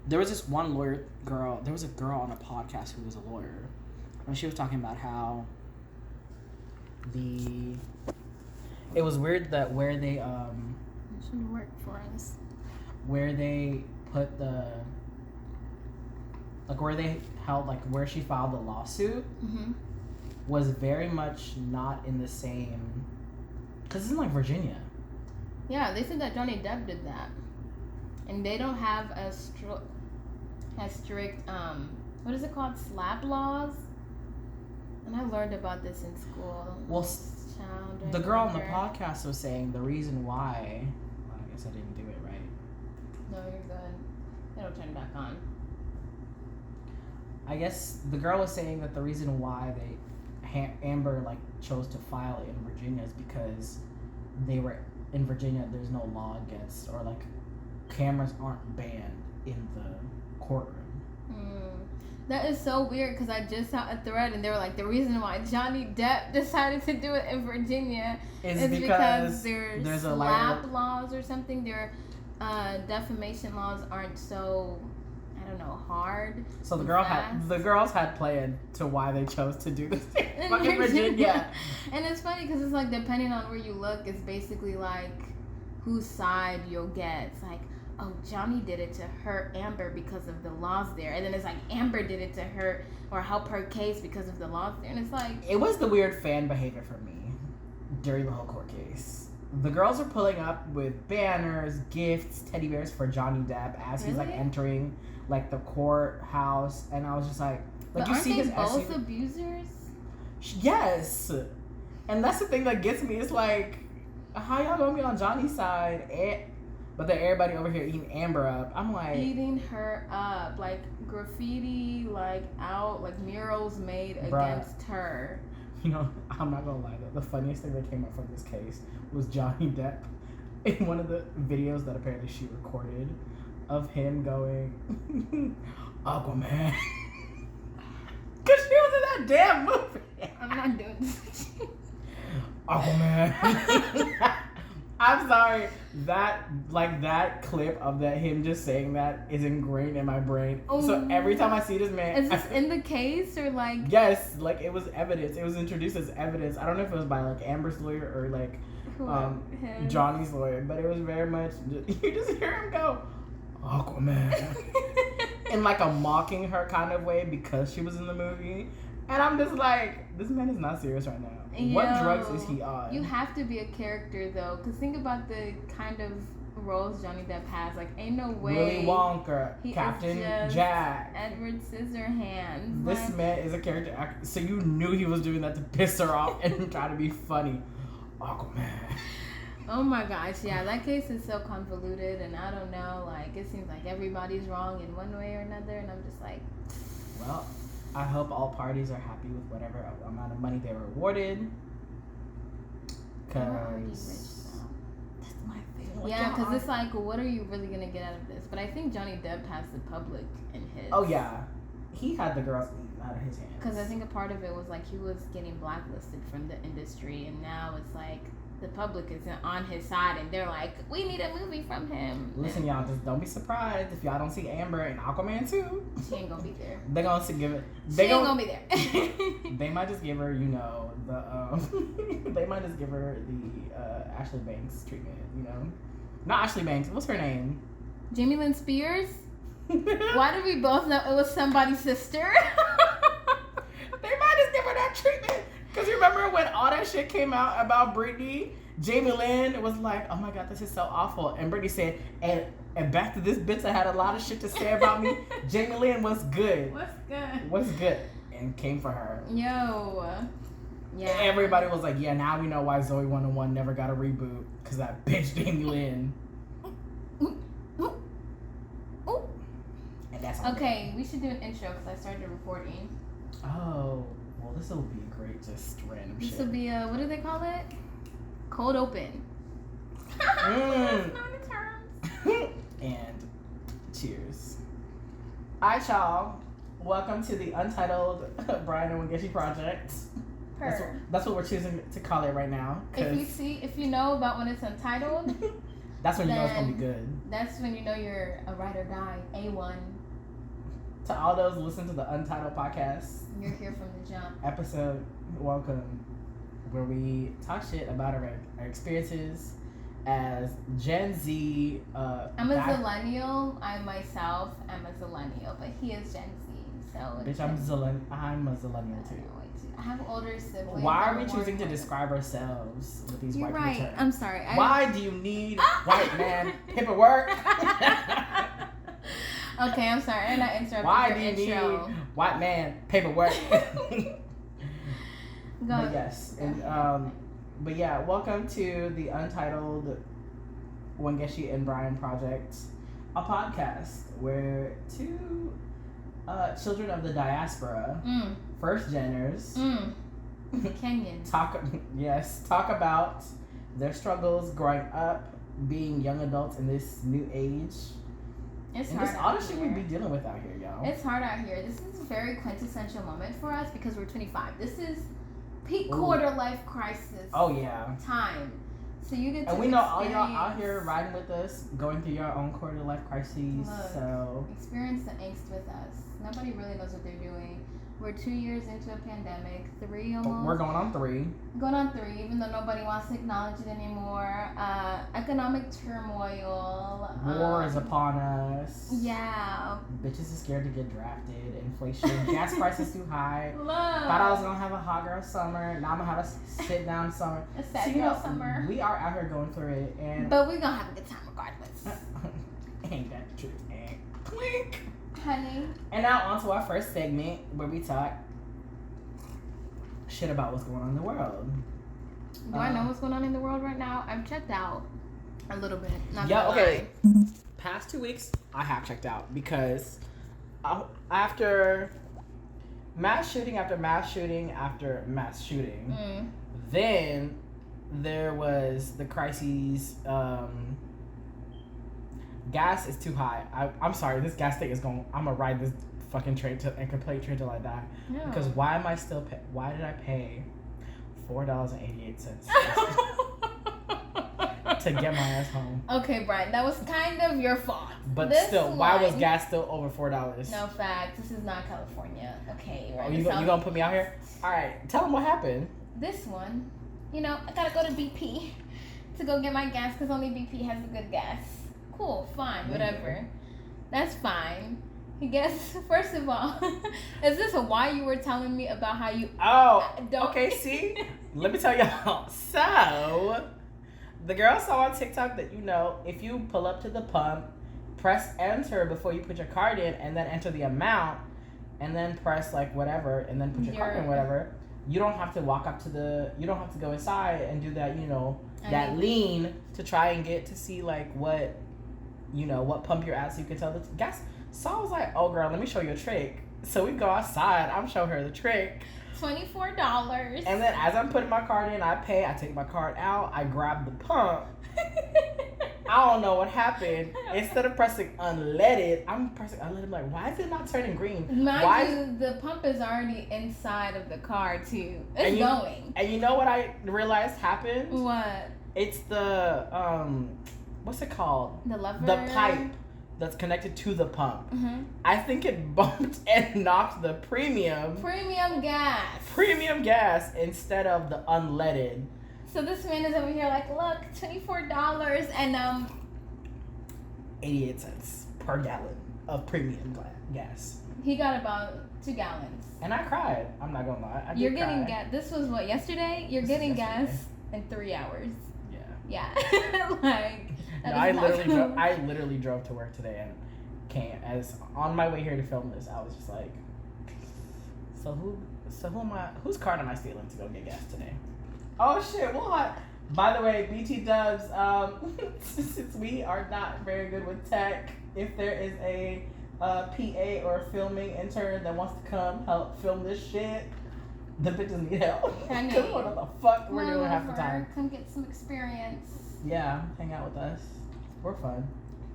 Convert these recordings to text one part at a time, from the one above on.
there was this one lawyer girl. There was a girl on a podcast who was a lawyer, and she was talking about how it was weird that where they It should work for us. where they put where they held where she filed the lawsuit was very much not in the same, because it's in Virginia. Yeah, they said that Johnny Depp did that, and they don't have as strict what is it called, slap laws. And I learned about this in school. Well, the girl on the podcast was saying the reason why. Well, I guess I didn't do it right. No, you're good. It'll turn back on. I guess the girl was saying that the reason why Amber chose to file it in Virginia is because they were in Virginia. There's no law against, or cameras aren't banned in the courtroom. That is so weird, because I just saw a thread and they were like, the reason why Johnny Depp decided to do it in Virginia is because there's slap laws or something. Their defamation laws aren't so, I don't know, hard. So the girls had planned to why they chose to do this in fucking Virginia. And it's funny because it's depending on where you look, it's basically whose side you'll get. It's oh, Johnny did it to hurt Amber because of the laws there. And then it's Amber did it to hurt or help her case because of the laws there. And it's it was the weird fan behavior for me during the whole court case. The girls are pulling up with banners, gifts, teddy bears for Johnny Depp as he's entering the courthouse. And I was just but you aren't see they his both abusers? Yes. And that's the thing that gets me. It's how y'all gonna be on Johnny's side? But then everybody over here eating Amber up. I'm eating her up, graffiti, out, murals made against her. You know, I'm not gonna lie though. The funniest thing that came up from this case was Johnny Depp in one of the videos that apparently she recorded of him going, Aquaman. Cause she was in that damn movie. I'm not doing this. Aquaman. I'm sorry. That clip of him just saying that is ingrained in my brain. Oh. So every time I see this man, is this in the case or Yes, it was evidence. It was introduced as evidence. I don't know if it was by Amber's lawyer or Johnny's lawyer, but it was very much you just hear him go, Aquaman, in a mocking her kind of way because she was in the movie. And I'm just this man is not serious right now. What drugs is he on? You have to be a character, though. Because think about the kind of roles Johnny Depp has. Ain't no way. Willy Wonka, Captain Jack. Edward Scissorhands. This man is a character actor. So you knew he was doing that to piss her off and try to be funny. Aquaman. Oh my gosh, yeah. That case is so convoluted. And I don't know. It seems everybody's wrong in one way or another. And I'm just well, I hope all parties are happy with whatever amount of money they were awarded. Because that's my thing. Yeah, because it's what are you really going to get out of this? But I think Johnny Depp has the public in his. Oh, yeah. He had the girls out of his hands. Because I think a part of it was he was getting blacklisted from the industry. And now it's the public is on his side and they're we need a movie from him. Listen, y'all, just don't be surprised if y'all don't see Amber in Aquaman 2. She ain't gonna be there. They're gonna give it. She ain't gonna be there. They might just give her, they might just give her the Ashley Banks treatment, Not Ashley Banks. What's her name? Jamie Lynn Spears. Why did we both know it was somebody's sister? They might just give her that treatment. Because you remember when all that shit came out about Britney, Jamie Lynn was like, oh my God, this is so awful. And Britney said, and back to this bitch that had a lot of shit to say about me. Jamie Lynn, what's good? What's good? And came for her. Yo. Yeah. And everybody was like, yeah, now we know why Zoe 101 never got a reboot. Because that bitch Jamie Lynn. And that's okay, we should do an intro because I started recording. Oh. Well, this will be great, just random shit. This will be what do they call it? Cold open. And cheers. Alright, y'all. Welcome to the Untitled Brian and Wangechi project. That's what we're choosing to call it right now. If you know about when it's untitled, That's when you know it's gonna be good. That's when you know you're a ride or die. A1. To all those listen to the Untitled podcast. You're here from the jump. Episode, welcome, where we talk shit about our experiences as Gen Z. I'm a Zillennial. I myself am a Zillennial, but he is Gen Z. So bitch, I'm a Zillennial too. I have older siblings. Why are we choosing to describe ourselves with these white people terms? I'm sorry. Why do you need white man paperwork? Okay, I'm sorry. I'm not interrupting Why your do you intro. need white man paperwork? Go. But yes, and but yeah, welcome to the Untitled Wangechi and Brian project, a podcast where two children of the diaspora, first geners, Kenyan, talk about their struggles growing up, being young adults in this new age. It's and hard. This all the shit we be dealing with out here, y'all. It's hard out here. This is a very quintessential moment for us because we're 25. This is peak quarter life crisis. Oh yeah. Time. So you get to and we know all y'all out here riding with us, going through your own quarter life crises. Look, so experience the angst with us. Nobody really knows what they're doing. We're 2 years into a pandemic, 3 almost. We're going on 3. Going on 3, even though nobody wants to acknowledge it anymore. Economic turmoil. War is upon us. Yeah. Bitches are scared to get drafted. Inflation. Gas prices too high. Look. Thought I was gonna have a hot girl summer. Now I'm gonna have a sit down summer. A sad girl summer. We are out here going through it, but we're gonna have a good time regardless. Ain't that the truth? Clink. Honey. And now on to our first segment where we talk shit about what's going on in the world. Do I know what's going on in the world right now? I've checked out a little bit. Okay. Past 2 weeks, I have checked out because after mass shooting after mass shooting after mass shooting, then there was the crises. Gas is too high. I'm sorry, this gas thing is going. I'm gonna ride this fucking train and complete train till I die. No. Because why am I still? Why did I pay $4.88 to get my ass home? Okay, Brian, that was kind of your fault. But still, why was gas still over $4? No fact. This is not California. Okay, right? You gonna put me out here? All right, tell them what happened. This one, I gotta go to BP to go get my gas because only BP has a good gas. Cool, fine, whatever. That's fine. I guess, first of all, is this why you were telling me about how you... Okay, see? Let me tell y'all. So, the girl saw on TikTok that, if you pull up to the pump, press enter before you put your card in, and then enter the amount, and then press, whatever, and then put your card in, whatever, you don't have to walk up to you don't have to go inside and do that, that lean to try and get to see, what pump you're at so you can tell the gas. So I was like, oh girl, let me show you a trick. So we go outside, I'm showing her the trick. $24. And then as I'm putting my card in, I pay, I take my card out, I grab the pump. I don't know what happened. Instead of pressing unleaded, I'm pressing unleaded. I'm like, why is it not turning green? The pump is already inside of the car too. It's going. And you know what I realized happened? What? It's the what's it called? The lever? The pipe that's connected to the pump. Mm-hmm. I think it bumped and knocked the premium gas instead of the unleaded. So this man is over here like, look, $24 and 88 cents per gallon of premium gas. He got about 2 gallons. And I cried. I'm not gonna lie. You're getting gas. This was what, yesterday? You're getting gas in 3 hours. Yeah. I literally drove to work today and came as on my way here to film this. I was just like, whose card am I stealing to go get gas today? Oh shit! What? By the way, BT Dubs. Since we are not very good with tech, if there is a PA or filming intern that wants to come help film this shit, the bitches need help. Because what the fuck we're doing half the time. Come get some experience. Yeah, hang out with us. We're fun.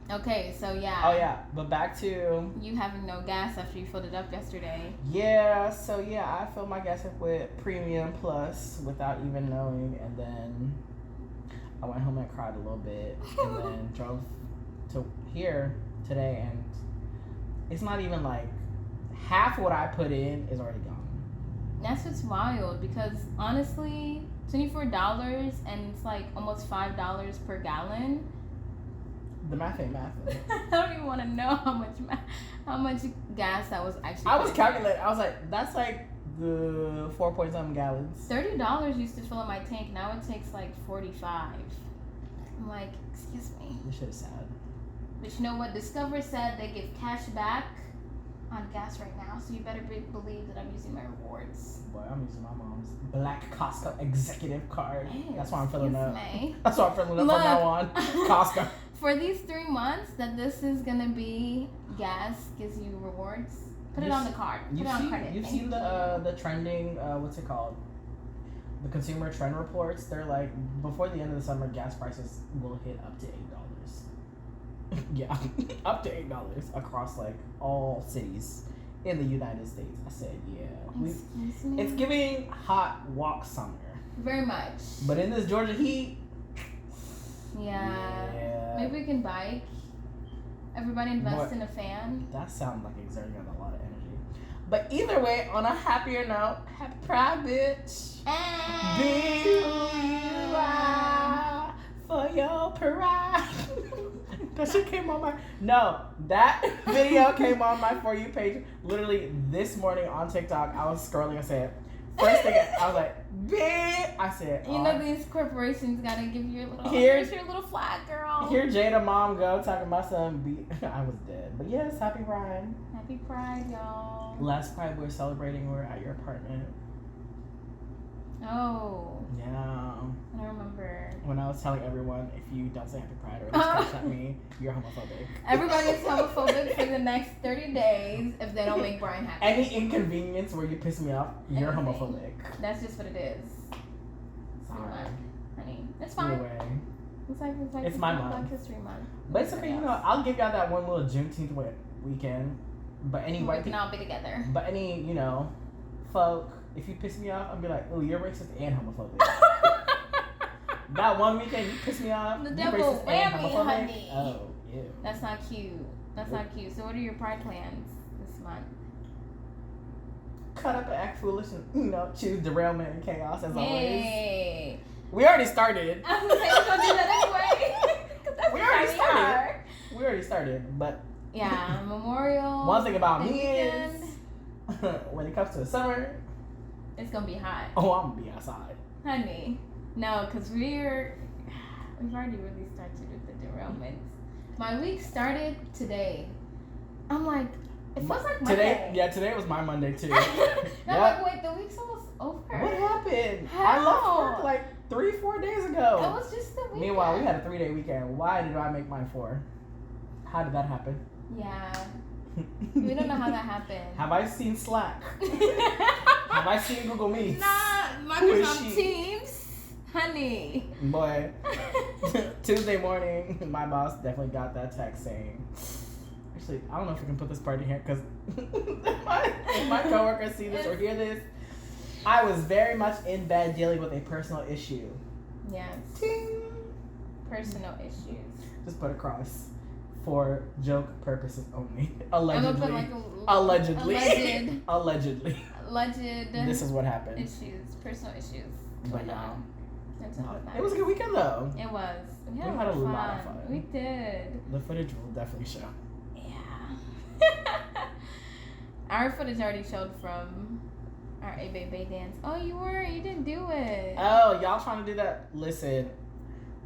Okay, so yeah. Oh yeah, but back to you having no gas after you filled it up yesterday. Yeah, so yeah, I filled my gas up with Premium Plus without even knowing, and then I went home and cried a little bit, and then drove to here today, and it's not even like half what I put in is already gone. That's what's wild, because honestly, $24 and it's like almost $5 per gallon. The math ain't math. I don't even want to know how much gas that was actually. I was calculating. I was like, that's like the 4.7 gallons. $30 used to fill up my tank. Now it takes like 45. I'm like, excuse me. This shit is sad. But you know what? Discover said they give cash back on gas right now, so you better believe that I'm using my rewards. Boy, I'm using my mom's black Costco executive card. Hey, that's why I'm filling up. Me. That's why I'm filling up from now on. Costco. For these 3 months that this is gonna be gas gives you rewards. Put it on the card. Put it on credit. You've seen the trending, what's it called? The consumer trend reports. They're like, before the end of the summer, gas prices will hit up to $8. Yeah, up to $8 across like all cities in the United States. I said, yeah. Excuse me? It's giving hot walk summer. Very much. But in this Georgia heat. Yeah. Maybe we can bike. Everybody invest in a fan. That sounds like exerting a lot of energy. But either way, on a happier note, happy Pride, bitch. Be who you are for your pride. That shit came on my... No, that video came on my For You page literally this morning on TikTok. I was scrolling and said, first thing I was like, bitch. I said, you know these corporations gotta give you your little, here's your little flag, girl. Here Jada mom go talking about some I was dead. But yes, happy Pride. Happy Pride, y'all. Last Pride we were celebrating, we were at your apartment. Oh. Yeah. I don't remember. When I was telling everyone, if you don't say happy Pride or just at me, you're homophobic. Everybody is homophobic for the next 30 days if they don't make Brian happy. Any inconvenience where you piss me off, you're homophobic. That's just what it is. Sorry. Honey. It's fine. Anyway. It's my month. Black History Month. But it's okay, you know, I'll give y'all that one little Juneteenth weekend. But any white people. We can all be together. But any, you know, folk, if you piss me off, I'll be like, oh, you're racist and homophobic. That one weekend you piss me off, the you double racist and whammy, homophobic. honey. Oh, ew. That's not cute. That's not cute. So what are your Pride plans this month? Cut up and act foolish and, you know, choose derailment and chaos as always. We already started. I was going to say we're going to do that anyway. We already started. We already started, but... Yeah, Memorial. One thing about me weekend. is, when it comes to the summer... It's going to be hot. Oh, I'm going to be outside. Honey. No, because we've already really started with the derailments. My week started today. I'm like, it feels like Monday. Today was my Monday too. I'm like, wait, the week's almost over. What happened? How? I left work like 3-4 days ago. That was just the weekend. Meanwhile, we had a 3-day weekend. Why did I make mine 4? How did that happen? Yeah. We don't know how that happened. Have I seen Slack? Have I seen Google Meet? Nah, Microsoft Teams. Honey. Boy. Tuesday morning, my boss definitely got that text saying, actually, I don't know if we can put this part in here because if my coworkers see this or hear this, I was very much in bed dealing with a personal issue. Yes. Ting. Personal issues. Just put across for joke purposes only. Allegedly. Like Allegedly. Alleged. This is what happened. Issues. Personal issues. But yeah. No, it was a good weekend though. It was. We had a lot of fun. We did. The footage will definitely show. Yeah. Our footage already showed from our A Bay dance. Oh, you didn't do it. Oh, y'all trying to do that? Listen,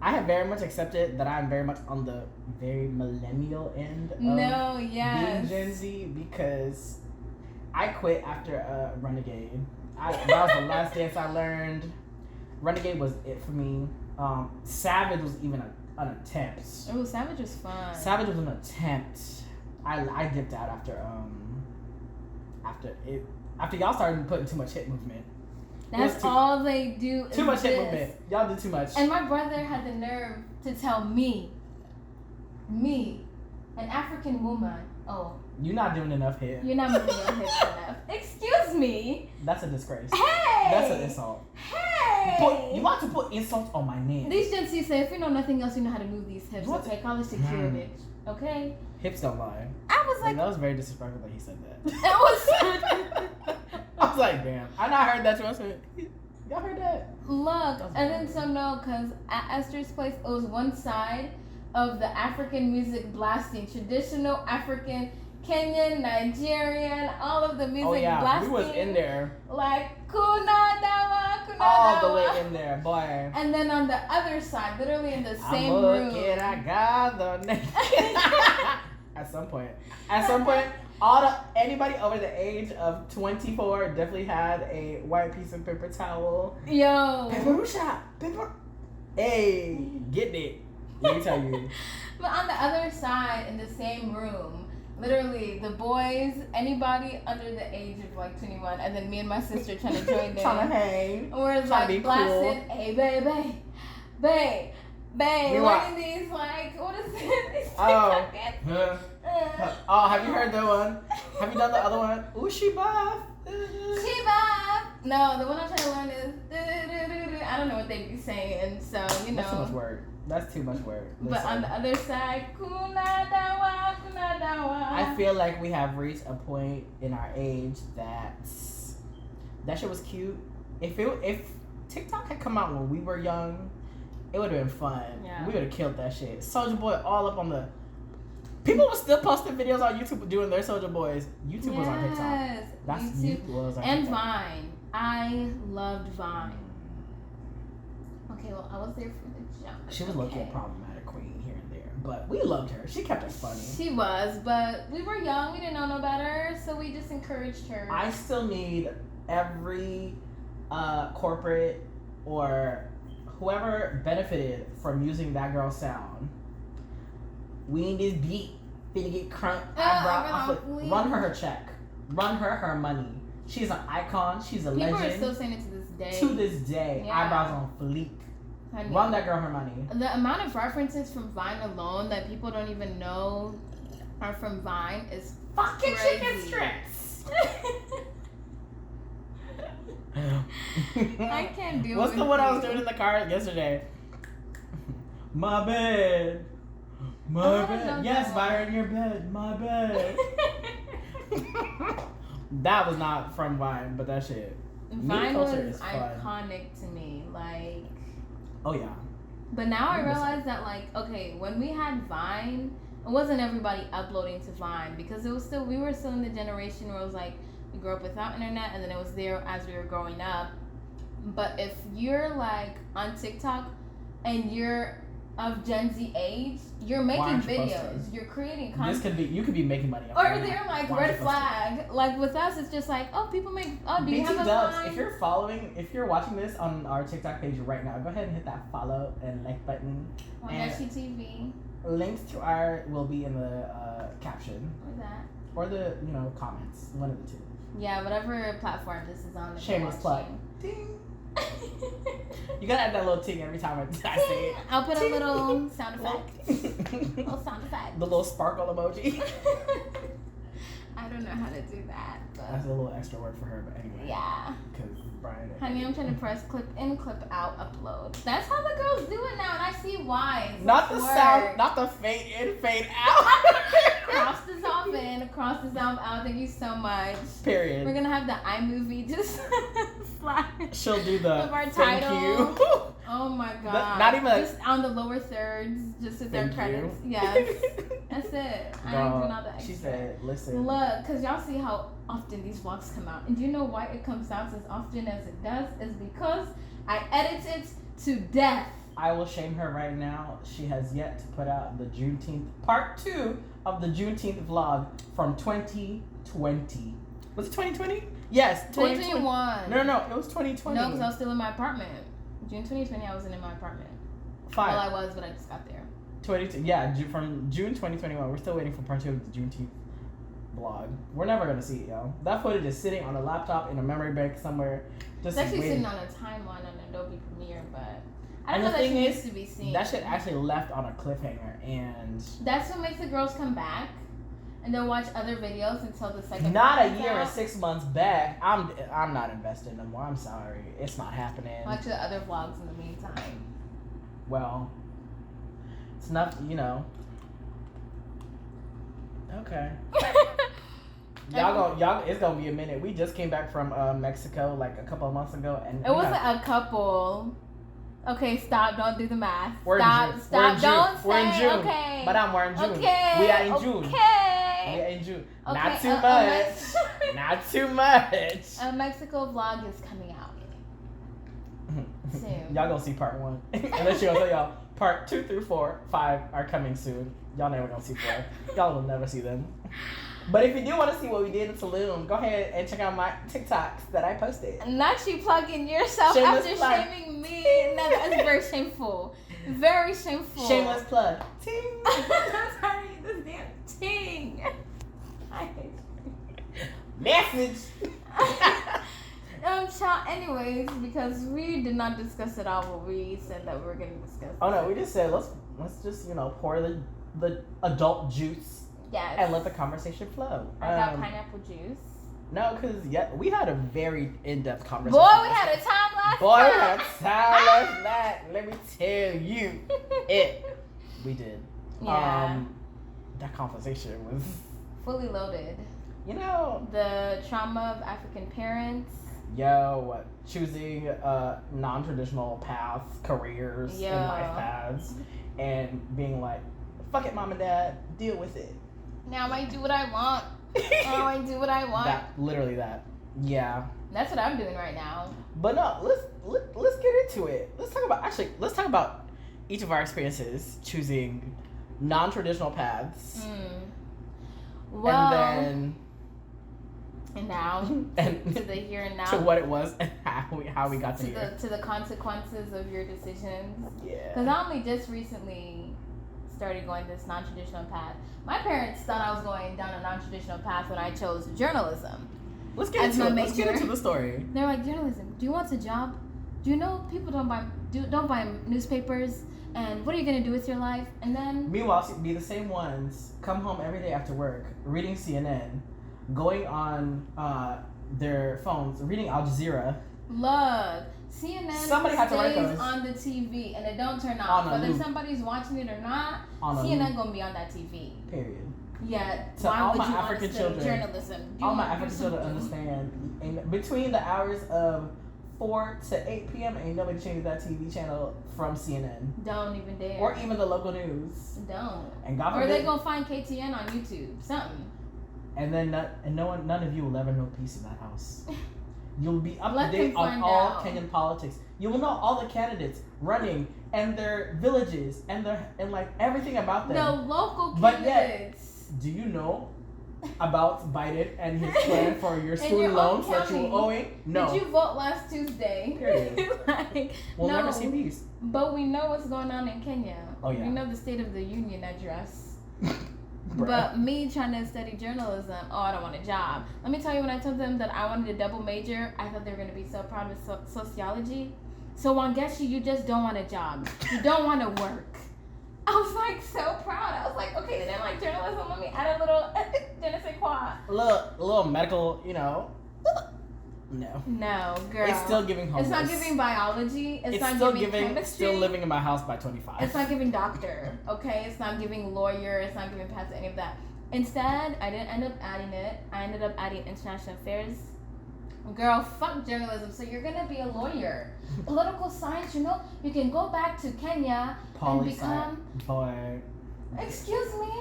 I have very much accepted that I'm very much on the very millennial end of being Gen Z because I quit after Renegade. That was the last dance I learned. Renegade was it for me. Savage was even an attempt. Oh, Savage was fun. Savage was an attempt. I dipped out after y'all started putting too much hip movement. That's all they do. Too much hip movement. Y'all do too much. And my brother had the nerve to tell me, an African woman, oh, you're not doing enough hip. You're not moving your hips enough. Excuse me. That's a disgrace. Hey. That's an insult. Hey. You want to put insults on my name. These Gen Z say, if you know nothing else, you know how to move these hips. Okay, call it secure, bitch. Okay? Hips don't lie. I was like... That was very disrespectful that he said that. It was... I was like, damn. I not heard that. Y'all heard that? Look, and then so no, because at Esther's place, it was one side of the African music blasting. Traditional African, Kenyan, Nigerian, all of the music blasting. We was in there. Like, kuna dawa. All the way in there, boy. And then on the other side, literally in the same room. I got the At some point, anybody over the age of 24 definitely had a white piece of paper towel. Yo. Paper. Hey, getting it. Let me tell you. But on the other side, in the same room, literally the boys, anybody under the age of like 21, and then me and my sister trying to join them. Trying to hang. We're like blasting, cool. Hey, babe. Wearing these like, what is it? Oh, have you heard that one? Have you done the other one? Ooh, she buff. No, the one I'm trying to learn is I don't know what they be saying, so you know. That's too much work. Listen. But on the other side, kuna dawa. I feel like we have reached a point in our age that shit was cute. If TikTok had come out when we were young, it would have been fun. Yeah. We would have killed that shit. Soulja Boy all up on the... People were still posting videos on YouTube doing their Soulja Boys. YouTube was on TikTok. That's YouTube was on and TikTok. Vine. I loved Vine. Okay, well, I was there for the jump. She was looking a problematic queen here and there, but we loved her. She kept us funny. She was, but we were young. We didn't know no better, so we just encouraged her. I still need every corporate or whoever benefited from using that girl's sound. We need this beat. Finna get crunk. Run her check. Run her money. She's an icon. She's a legend. People are still saying it to this day. To this day. Yeah. Eyebrows on fleek. Run that girl her money. The amount of references from Vine alone that people don't even know are from Vine is fucking chicken strips. I can't do it. What's the one I was doing in the car yesterday? My bed. My bed. Yes, Byron, your bed. My bed. That was not from Vine, but that shit. Vine was iconic to me. Like. Oh, yeah. But now I realize that, like, okay, when we had Vine, it wasn't everybody uploading to Vine because it was still, we were still in the generation where it was like, we grew up without internet and then it was there as we were growing up. But if you're, like, on TikTok and you're of Gen Z age, you're making videos, you're creating content. You could be making money. Or they're like red flag. Like with us, it's just like, oh, people make. Oh, do you have a Vine? If you're watching this on our TikTok page right now, go ahead and hit that follow and like button. Wangechi TV. Links to will be in the caption. Or that. Or the comments, one of the two. Yeah, whatever platform this is on. Shameless plug. Ding. You gotta add that little ting every time I say it. I'll put a little sound effect. The little sparkle emoji. I don't know how to do that. But that's a little extra work for her, but anyway. Yeah. Because Brian. Honey, I'm trying to press clip in, clip out, upload. That's how the girls do it now, and I see why. Not the sound, not the fade in, fade out. Cross this off in, cross this off out. Thank you so much. Period. We're gonna have the iMovie just flash. She'll do the of our thank title. You. Oh my god. Not even just on the lower thirds, just with their credits. Yes. That's it. I ain't doing all the extra. She said, listen. Look, because y'all see how often these vlogs come out. And do you know why it comes out as often as it does? Is because I edit it to death. I will shame her right now. She has yet to put out the Juneteenth part 2 of the Juneteenth vlog from 2020. Was it 2020? Yes, 2021. No, it was 2020. No, because I was still in my apartment. June 2020, I wasn't in my apartment. Fine. Well, I was, but I just got there. 22. Yeah, from June 2021. We're still waiting for part 2 of the Juneteenth vlog. We're never gonna see it, yo. That footage is sitting on a laptop in a memory bank somewhere. It's actually sitting on a timeline on Adobe Premiere, but I don't know that shit needs to be seen. That shit actually left on a cliffhanger, and that's what makes the girls come back. and then watch other videos until the second. Not a year and 6 months back. I'm not invested no more. I'm sorry, it's not happening. Watch the other vlogs in the meantime. Well, it's not, you know. Okay. Y'all, it's gonna be a minute. We just came back from Mexico like a couple of months ago, and it wasn't a couple. Okay, stop. Don't do the math. We're stop. in June. Stop. Don't say. We're in June. Okay. Madam, we're in June. Okay. We are in June. Okay. We are in June. Okay. Not too much. Not too much. A Mexico vlog is coming out soon. Y'all gonna see part 1. And then she gonna tell y'all part 2 through 4, 5 are coming soon. Y'all never gonna see 4. Y'all will never see them. But if you do want to see what we did in Tulum, go ahead and check out my TikToks that I posted. Not you plugging yourself Shameless after plug. shaming me. No, that's very shameful. Very shameful. Shameless plug. Ting. I'm sorry, this damn ting. I hate you. Message. Child, anyways, because we did not discuss at all what we said that we were going to discuss. Oh no, we just said let's just pour the adult juice. Yes. And let the conversation flow. I got pineapple juice. No, because we had a very in-depth conversation. Boy, we had a time last night. We had a time last night. Let me tell you, we did. Yeah. That conversation was fully loaded. You know, the trauma of African parents. Choosing non-traditional paths, careers, and life paths, and being like, fuck it, mom and dad, deal with it. Now I do what I want. Now I do what I want. Literally that. Yeah. That's what I'm doing right now. But no, let's get into it. Let's talk about each of our experiences choosing non-traditional paths. Well, and now and to the here and now, to what it was and how we got to here. To the consequences of your decisions. Yeah. Because I only just recently started going this non-traditional path. My parents thought I was going down a non-traditional path when I chose journalism. Let's get into the story. They're like, journalism. Do you want a job? Do you know people don't buy newspapers? And what are you gonna do with your life? And then meanwhile, be the same ones come home every day after work, reading CNN, going on their phones, reading Al Jazeera. Look, CNN stays on the TV and it don't turn off. Whether somebody's watching it or not, CNN gonna be on that TV. Period. Yeah. So why all would my you African children, journalism? All my African children understand. And between the hours of 4 to 8 p.m. ain't nobody changes that TV channel from CNN. Don't even dare. Or even the local news. Don't. And God forbid, or they gonna find KTN on YouTube. Something. And then none of you will ever know peace in that house. You'll be up to date on all Kenyan politics. You will know all the candidates running and their villages and like everything about them. The local candidates. But yet, do you know about Biden and his plan for your student loans that you were owing? No. Did you vote last Tuesday? Period. We'll never see peace. But we know what's going on in Kenya. Oh yeah. We know the State of the Union address. But me trying to study journalism, I don't want a job. Let me tell you, when I told them that I wanted a double major, I thought they were going to be so proud of sociology. So Wangechi, you just don't want a job. You don't want to work. I was like so proud. I was like, okay, then like journalism, let me add a little je ne sais quoi. A little medical, No. No, girl. It's still giving homeless. It's not giving biology. It's not still giving chemistry. Still living in my house by 25. It's not giving doctor, okay? It's not giving lawyer. It's not giving past any of that. Instead, I didn't end up adding it. I ended up adding international affairs. Girl, fuck journalism. So you're going to be a lawyer. Political science, you can go back to Kenya and become... Boy. Excuse me?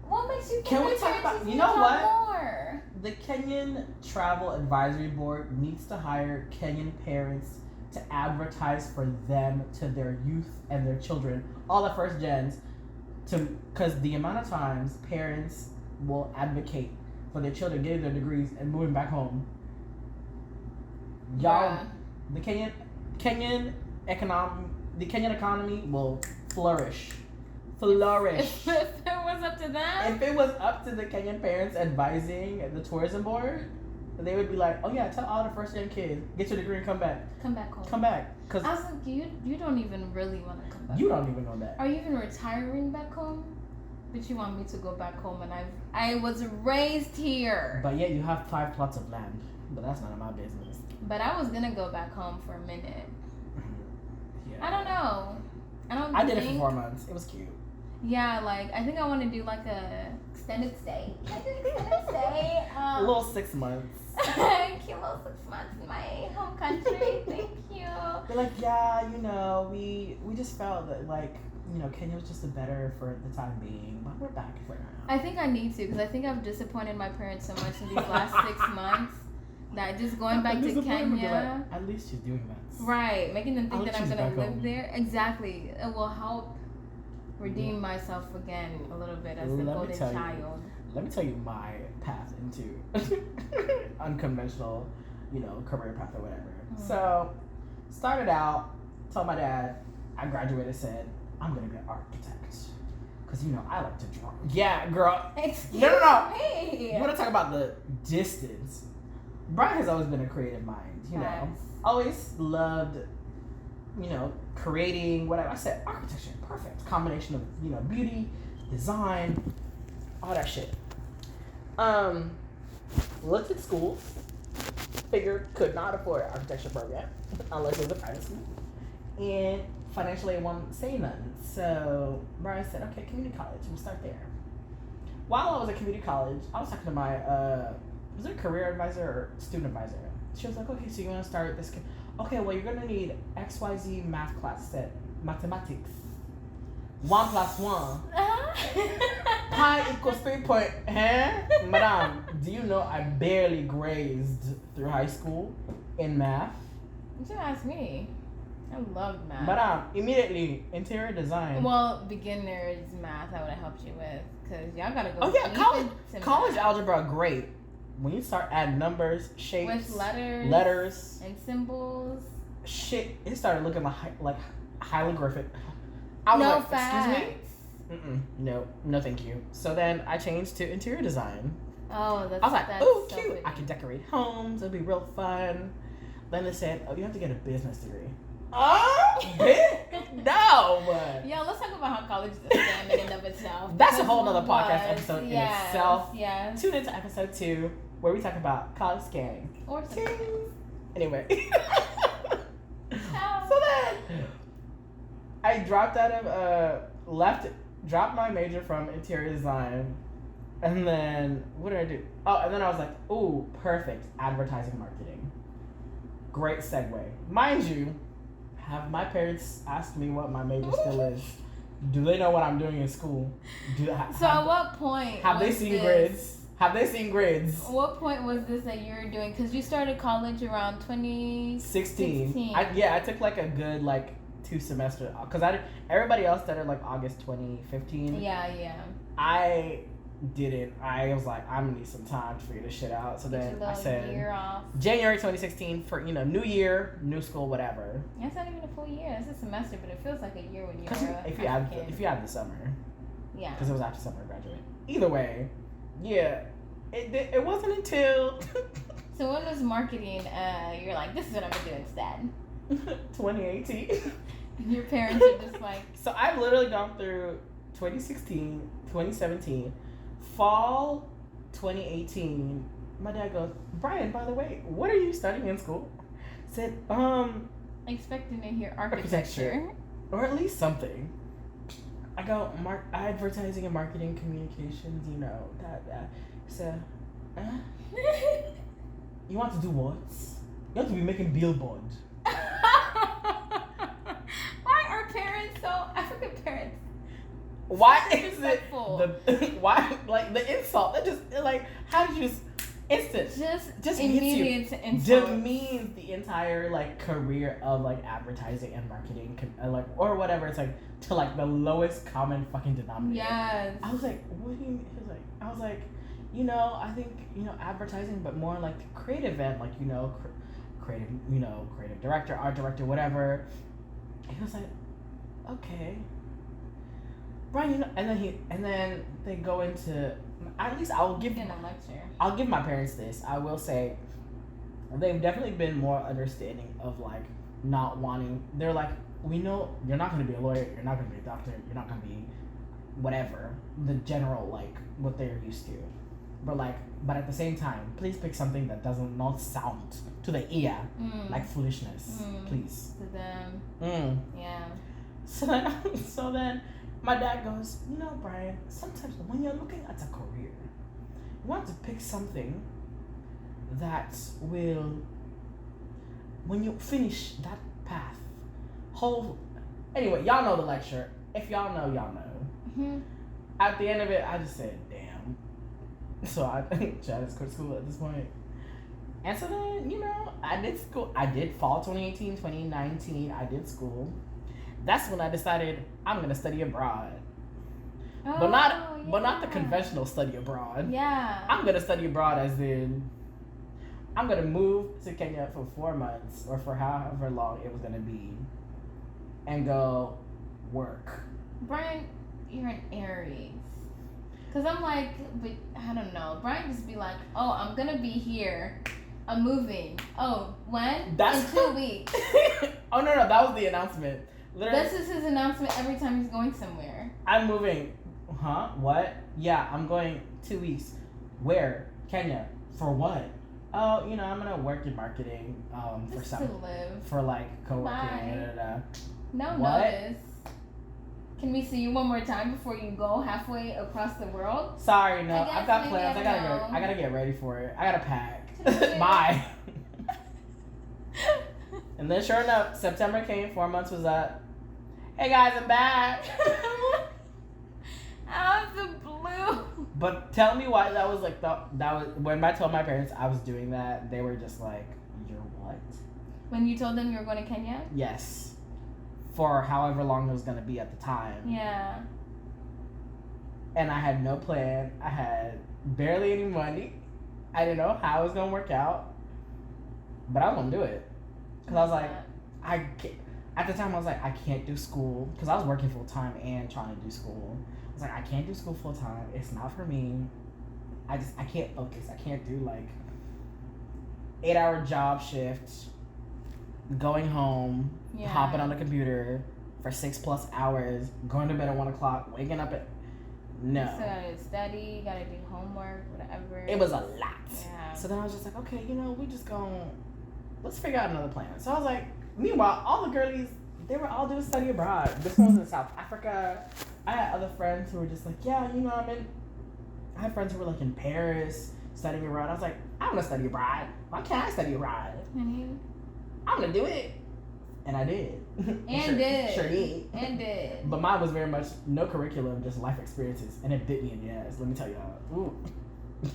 What makes you think Can we talk about... You know what? More? The Kenyan Travel Advisory Board needs to hire Kenyan parents to advertise for them to their youth and their children, all the first gens, because the amount of times parents will advocate for their children getting their degrees and moving back home. Y'all, the Kenyan economy will flourish. If it was up to them? If it was up to the Kenyan parents advising the tourism board, they would be like, oh yeah, tell all the first gen kids, get your degree and come back. Come back home. Come back. Cause I was like, you don't even really want to come back You home. don't even know that. Are you even retiring back home? But you want me to go back home, and I was raised here. But yeah, you have 5 plots of land, but that's none of my business. But I was gonna go back home for a minute. Yeah. I don't know. I did it for 4 months. It was cute. Yeah, like I think I want to do like a extended stay. Extended stay. A little 6 months. Cute little 6 months in my home country. Thank you. They're like, yeah, you know, we just felt that like, you know, Kenya was just a better for the time being, but we're back for now. I think I need to, because I think I've disappointed my parents so much in these last 6 months that just going back to Kenya. Like, at least she's doing that. Right, making them think that I'm gonna live there. Exactly, it will help redeem myself again a little bit as the golden child. Let me tell you my path into unconventional, you know, career path or whatever. So, started out, told my dad, I graduated, said, I'm going to be an architect. Because, you know, I like to draw. Yeah, girl. Excuse No. me. You want to talk about the distance. Brian has always been a creative mind, you know. Always loved, you know, creating, whatever. I said, architecture, perfect. Combination of, you know, beauty, design, all that shit. Looked at schools. Figured could not afford an architecture program unless it was a private school. And financially I won't say none. So Brian said, okay, community college, we'll start there. While I was at community college, I was talking to my, was it a career advisor or student advisor? She was like, okay, so you want to start this, okay, well, you're going to need XYZ math class set, mathematics. 1 plus 1. Pi equals 3 point, Madam, do you know I barely grazed through high school in math? You should ask me. I love math. Madam, immediately, interior design. Well, beginner's math I would have helped you with, because y'all got to go college algebra, great. When you start adding numbers, shapes, with letters and symbols. Shit, it started looking like hieroglyphic. I was like, facts. Excuse me? No, thank you. So then I changed to interior design. Oh, that's I was like, ooh, so cute. pretty. I can decorate homes. It'll be real fun. Then they said, oh, you have to get a business degree. Oh, bitch. No. Yo, let's talk about how college is a scam in and of itself. That's a whole nother podcast episode in itself. Yes. Tune into episode 2 where we talk about college scamming. Or something. Anyway. So then I dropped out of dropped my major from interior design, and then what did I do? Oh, and then I was like, ooh, perfect, advertising marketing. Great segue. Mind you, have my parents asked me what my major still is? Do they know what I'm doing in school? At what point have they seen grids? Have they seen grids? What point was this that you were doing? Because you started college around 2016. I took like a good 2 semesters, because everybody else started like August 2015. Yeah. I didn't. I was like, I'm gonna need some time to figure this shit out. So then I said year off. January 2016 for new year, new school, whatever. That's not even a full year. It's a semester, but it feels like a year when you're if you add the summer. Yeah. Because it was after summer graduate. Either way, yeah, it wasn't until. So when was marketing? You're like, this is what I'm gonna do instead. 2018. Your parents are just like. So I've literally gone through 2016, 2017, fall 2018. My dad goes, Brian, by the way, what are you studying in school? I said, expecting to hear architecture. Or at least something. I go, advertising and marketing communications, that. So, you want to do what? You want to be making billboards. Why are parents so African parents? Why is it why the insult? That just how did you just immediate insult demeans the entire career of advertising and marketing or whatever. It's to the lowest common fucking denominator. Yes. I was like, what do you mean? He was like, I was like, I think advertising, but more creative end, creative director, art director, whatever. He was like, okay, Brian, and then they go into, at least I'll give my parents this. I will say they've definitely been more understanding of not wanting. They're like, we know you're not going to be a lawyer, you're not going to be a doctor, you're not going to be whatever, the general, like, what they're used to. But at the same time, please pick something that doesn't not sound to the ear like foolishness. Please. To them. Yeah. So then my dad goes, you know, Brian, sometimes when you're looking at a career, you want to pick something that will, when you finish that path, anyway, y'all know the lecture. If y'all know, y'all know. At the end of it, I just said, damn. So I just quit school at this point. And so then, you know, I did school. I did fall 2018, 2019. I did school. That's when I decided I'm gonna study abroad. But not the conventional study abroad. Yeah. I'm gonna study abroad as in I'm gonna move to Kenya for 4 months or for however long it was gonna be and go work. Brian, you're an Aries. Cause I'm like, but I don't know. Brian just be like, oh, I'm gonna be here. I'm moving. Oh, when? In 2 weeks. Oh no, that was the announcement. Literally, this is his announcement every time he's going somewhere. I'm moving. Huh? What? Yeah, I'm going 2 weeks. Where? Kenya. For what? Oh, you know, I'm gonna work in marketing. For just some. To live. For like co-working. No what? notice. Can we see you one more time before you go halfway across the world? Sorry, no. I've got plans. I gotta get ready for it. I gotta pack. Bye. And then sure enough, September came, 4 months was up. Hey guys, I'm back. Out of the blue. But tell me why that was like that was when I told my parents I was doing that, they were just like, you're what? When you told them you were going to Kenya? Yes. For however long it was gonna be at the time. Yeah. And I had no plan. I had barely any money. I didn't know how it was gonna work out. But I was gonna do it. Cause I was like, I can't. At the time I was like, I can't do school. Cause I was working full time and trying to do school. I was like, I can't do school full time. It's not for me. I can't focus. I can't do like 8-hour job shifts, going home, hopping on the computer for 6+ hours, going to bed at 1 o'clock, waking up at no. You gotta study, gotta do homework, whatever. It was a lot. Yeah. So then I was just like, okay, you know, let's figure out another plan. So I was like, meanwhile, all the girlies, they were all doing study abroad. This one was in South Africa. I had other friends who were just like, yeah, you know, I had friends who were like in Paris studying abroad. I was like, I want to study abroad. Why can't I study abroad? I'm gonna do it. And I did. Sure did. And did. But mine was very much no curriculum, just life experiences. And it bit me in the ass, let me tell y'all. Ooh.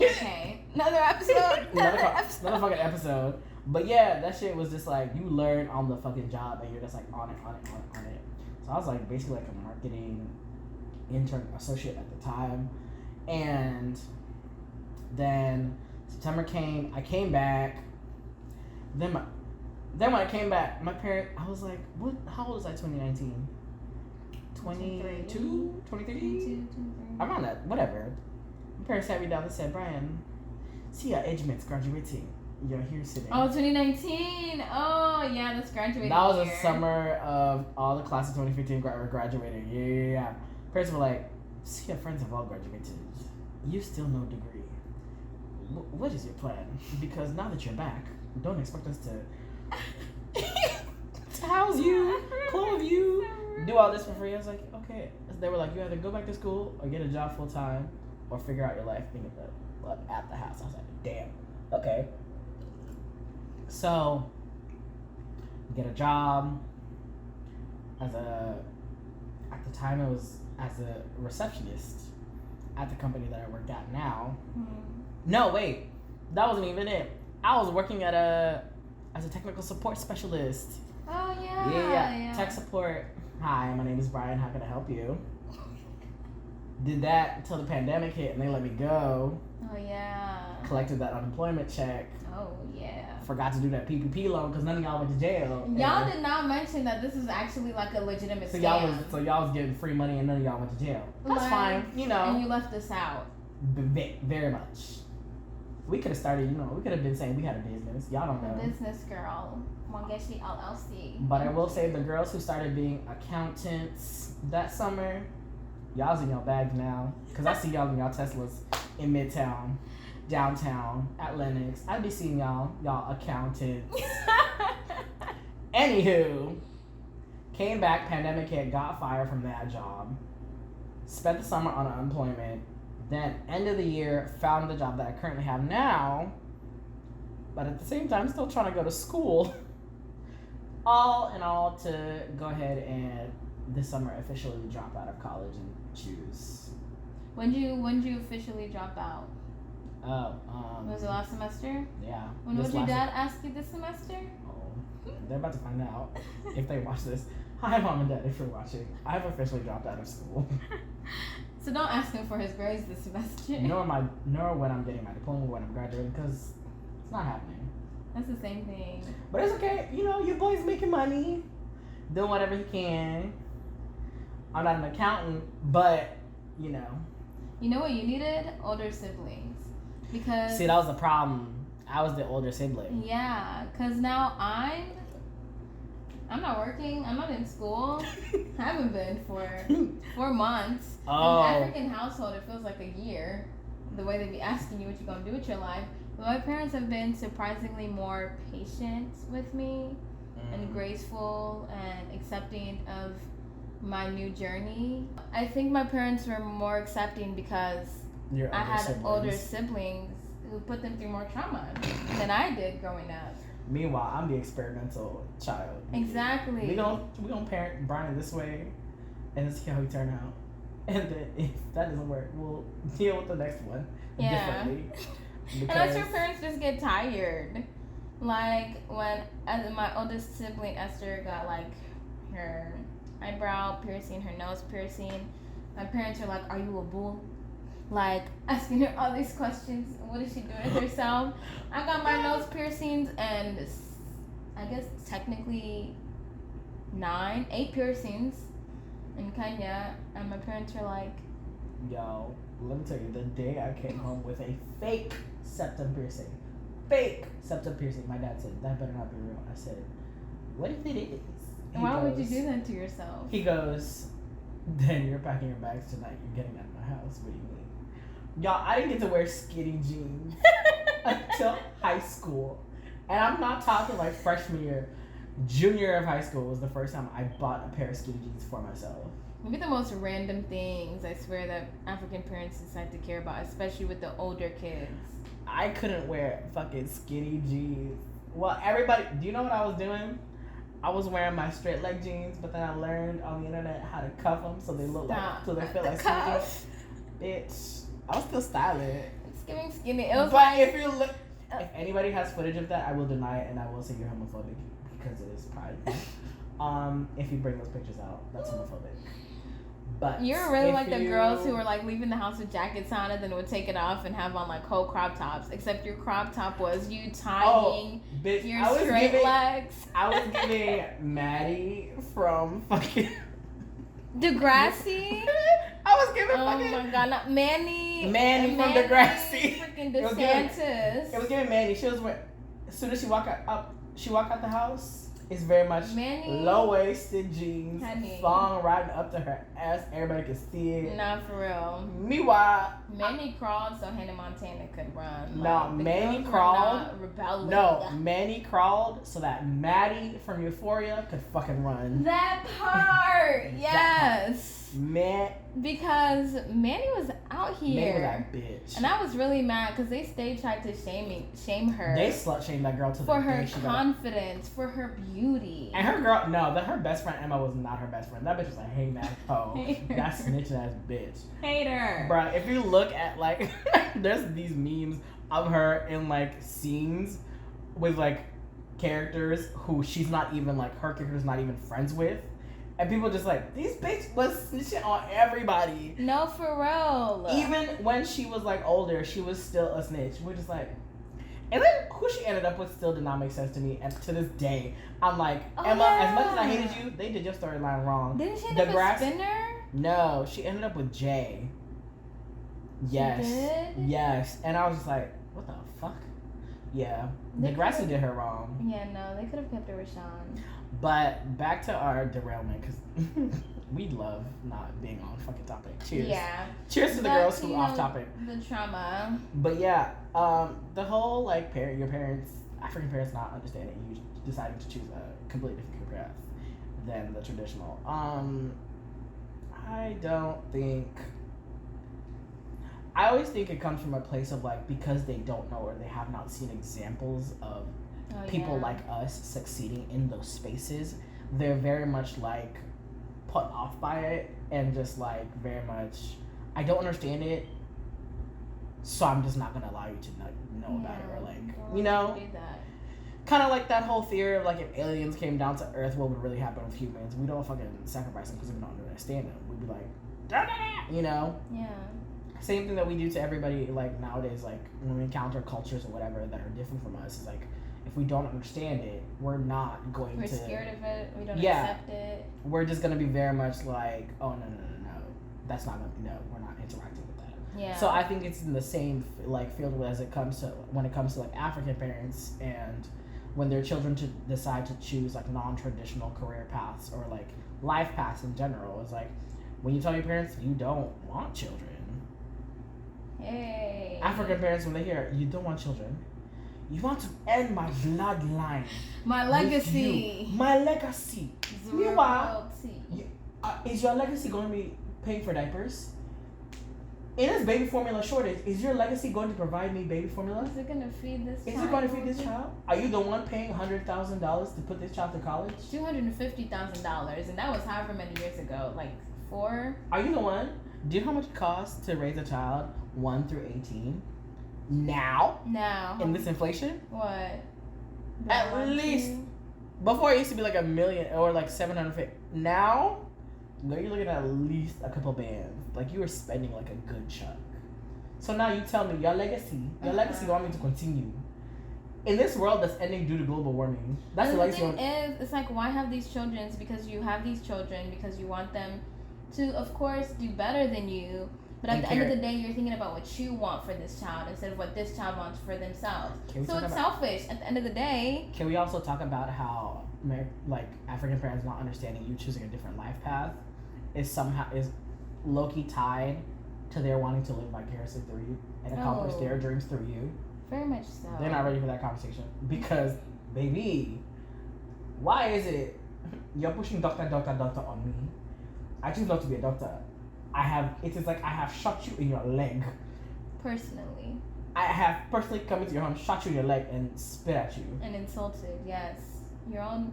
Okay. Another episode. Another fucking episode. But yeah, that shit was just like, you learn on the fucking job and you're just like on it. So I was like basically like a marketing intern associate at the time. And then September came, I came back. Then when I came back, my parents, I was like, what? How old was I 2019? 22? 23? Around that, whatever. My parents sat me down and said, Brian, see your age mates graduating. You're here sitting. Oh, 2019. Oh, yeah, that's graduating. That was the summer of all the class of 2015 were graduating. Yeah. Parents were like, see your friends have all graduated. You still no degree. What is your plan? Because now that you're back, don't expect us to house you, clothe you, do all this for free. I was like, okay. They were like, you either go back to school or get a job full time or figure out your life being at the house. I was like, damn. Okay. So, get a job at the time it was as a receptionist at the company that I work at now. No, wait. That wasn't even it. I was working as a technical support specialist. Oh, yeah. Yeah. Tech support. Hi, my name is Brian. How can I help you? Did that until the pandemic hit and they let me go. Oh, yeah. Collected that unemployment check. Oh, yeah. Forgot to do that PPP loan because none of y'all went to jail. Y'all did not mention that this is actually like a legitimate scam. So y'all was getting free money and none of y'all went to jail. That's fine, you know. And you left us out. Very much. We could have started, you know, we could have been saying we had a business. Y'all don't know. A business girl. Wangechi LLC. But I will say the girls who started being accountants that summer, y'all's in y'all bags now. Because I see y'all in y'all Teslas in Midtown, downtown, at Lenox. I be seeing y'all accountants. Anywho, came back, pandemic hit, got fired from that job. Spent the summer on unemployment. Then, end of the year, found the job that I currently have now. But at the same time, still trying to go to school. All in all, to go ahead and this summer officially drop out of college and choose. When did you officially drop out? Was it last semester? Yeah. When would your dad ask you this semester? Oh, they're about to find out if they watch this. Hi, Mom and Dad, if you're watching. I've officially dropped out of school. So don't ask him for his grades this semester. Nor when I'm getting my diploma, when I'm graduating, because it's not happening. That's the same thing. But it's okay. You know, your boy's making money, doing whatever he can. I'm not an accountant, but, you know. You know what you needed? Older siblings. Because... See, that was the problem. I was the older sibling. Yeah, because now I'm not working. I'm not in school. I haven't been for 4 months. Oh. In an African household, it feels like a year. The way they be asking you what you're going to do with your life. But my parents have been surprisingly more patient with me and graceful and accepting of my new journey. I think my parents were more accepting because I had older siblings who put them through more trauma than I did growing up. Meanwhile, I'm the experimental child. Exactly. We gonna parent Brian this way, and see how he turn out. And then if that doesn't work, we'll deal with the next one differently. And that's your parents just get tired. Like when my oldest sibling Esther got like her eyebrow piercing, her nose piercing, my parents are like, "Are you a bull?" Like asking her all these questions. What is she doing with herself? I got my nose piercings and I guess technically 8 piercings in Kenya, and my parents are like, "Yo, let me tell you, the day I came home with a fake septum piercing, my dad said, that better not be real." I said, "What if it is?" Why would you do that to yourself? He goes, "Then you're packing your bags tonight. You're getting out of my house. What do you mean?" Y'all, I didn't get to wear skinny jeans until high school. And I'm not talking like freshman year. Junior year of high school was the first time I bought a pair of skinny jeans for myself. Maybe the most random things, I swear, that African parents decide to care about, especially with the older kids. I couldn't wear fucking skinny jeans. Well, everybody, do you know what I was doing? I was wearing my straight leg jeans, but then I learned on the internet how to cuff them so they look so they feel like skinny jeans. Bitch, I was still styling. It's giving skinny. It was but like, if anybody has footage of that, I will deny it and I will say you're homophobic because it is pride. If you bring those pictures out, that's homophobic. But you're really like the girls who were like leaving the house with jackets on and then would take it off and have on like whole crop tops. Except your crop top was you tying your straight legs. I was giving Maddie from fucking Degrassi. I was giving fucking. Oh my god, not Manny. Manny from Degrassi. Freaking DeSantis. It was giving Manny. She was wearing, as soon as she walked out the house. It's very much low-waisted jeans, thong riding up to her ass. Everybody can see it. Not for real. Meanwhile, Manny crawled so Hannah Montana could run. No, Manny crawled. No, Manny crawled so that Maddie from Euphoria could fucking run. That part, yes. Because Manny was out here. Manny was that bitch. And I was really mad because they tried to shame her. They slut shamed that girl to for her confidence, for her beauty. And her girl, her best friend Emma was not her best friend. That bitch was a hating ass hoe. That snitching ass bitch. Hater. Bruh, if you look at like, there's these memes of her in like scenes with like characters who she's not even like, her character's not even friends with. And people just like, these bitch was snitching on everybody. No, for real. Even when she was like older, she was still a snitch. We're just like, and then who she ended up with still did not make sense to me. And to this day, I'm like, Emma, as much as I hated you, they did your storyline wrong. Didn't she end up with Spinner? No, she ended up with Jay. Yes. She did? Yes. And I was just like, what the fuck? Yeah. Degrassi did her wrong. Yeah, no, they could have kept her with Sean. But back to our derailment, because we love not being on fucking topic. Cheers. Yeah. Cheers to the girls who off topic. The trauma. But yeah, the whole like your parents, African parents not understanding you deciding to choose a completely different career path than the traditional. I always think it comes from a place of like, because they don't know or they have not seen examples of people like us succeeding in those spaces, they're very much like put off by it and just like very much, I don't understand it, so I'm just not gonna allow you to know about it, or like, you know, kind of like that whole theory of like, if aliens came down to Earth, what would really happen with humans? We don't fucking sacrifice them because we don't understand them. We'd be like, da-da-da, you know? Yeah. Same thing that we do to everybody like nowadays, like when we encounter cultures or whatever that are different from us, is like, if we don't understand it, we're not going We're to... We're scared of it. We don't accept it. We're just going to be very much like, oh, no. That's not going to... No, we're not interacting with that. Yeah. So I think it's in the same like field as it comes to... When it comes to like African parents and when their children decide to choose like non-traditional career paths or like life paths in general. It's like, when you tell your parents you don't want children... Hey. African parents, when they hear you don't want children... You want to end my bloodline. My legacy. My legacy. Meanwhile, is your legacy going to be paying for diapers? In this baby formula shortage, is your legacy going to provide me baby formula? Is it going to feed this child? Is it going to feed this child? Are you the one paying $100,000 to put this child to college? $250,000, and that was however many years ago, like 4. Are you the one? Do you know how much it costs to raise a child 1 through 18? Now in this inflation, what at least before it used to be like $1 million or like 750. Now you're looking at least a couple bands. Like, you were spending like a good chunk. So now you tell me your legacy want me to continue in this world that's ending due to global warming. That's the legacy. It's like, why have these children? It's because you have these children because you want them to, of course, do better than you. But at the end of the day, you're thinking about what you want for this child instead of what this child wants for themselves. So it's selfish at the end of the day. Can we also talk about how like African parents not understanding you choosing a different life path is low-key tied to their wanting to live vicariously through you and accomplish their dreams through you? Very much so. They're not ready for that conversation because, baby, why is it you're pushing doctor on me? I choose not to be a doctor. It is like I have shot you in your leg. Personally. I have personally come into your home, shot you in your leg, and spit at you. And insulted, yes. Your own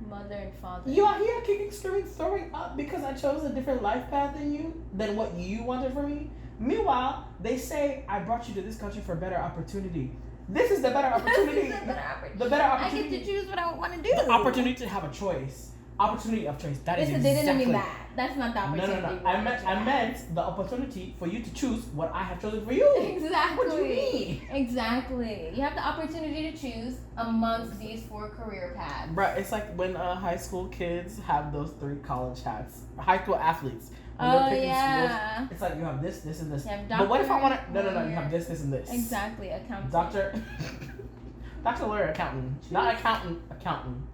mother and father. You are here kicking, screaming, throwing up because I chose a different life path than what you wanted for me. Meanwhile, they say I brought you to this country for better opportunity. This is the better opportunity. The better opportunity. I get to choose what I want to do. The opportunity to have a choice. Opportunity of choice. That is exactly. They didn't mean that. That's not the opportunity. No. I meant the opportunity for you to choose what I have chosen for you. Exactly. What do you mean? Exactly. You have the opportunity to choose amongst these 4 career paths. Bruh, it's like when high school kids have those 3 college hats. High school athletes. When they're picking schools, it's like you have this, and this. But what if I want to? No. You have this, and this. Exactly. Accountant. Doctor, lawyer, accountant. Not accountant.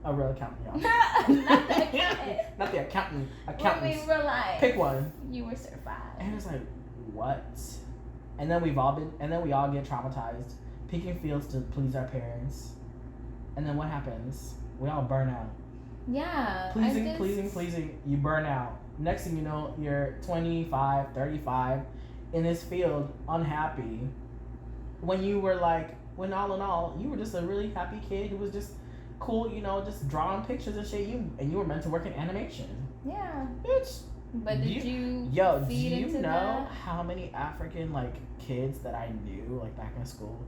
A real accountant, y'all. Not the accountant. Not the accountant. What we real life. Pick one. You were certified. And it's like, what? And then we all get traumatized, picking fields to please our parents. And then what happens? We all burn out. Yeah. Pleasing. You burn out. Next thing you know, you're 25, 35, in this field, unhappy. When all in all, you were just a really happy kid who was just cool, just drawing pictures and shit. You were meant to work in animation. Yeah. Bitch. But do you know how many African kids that I knew back in school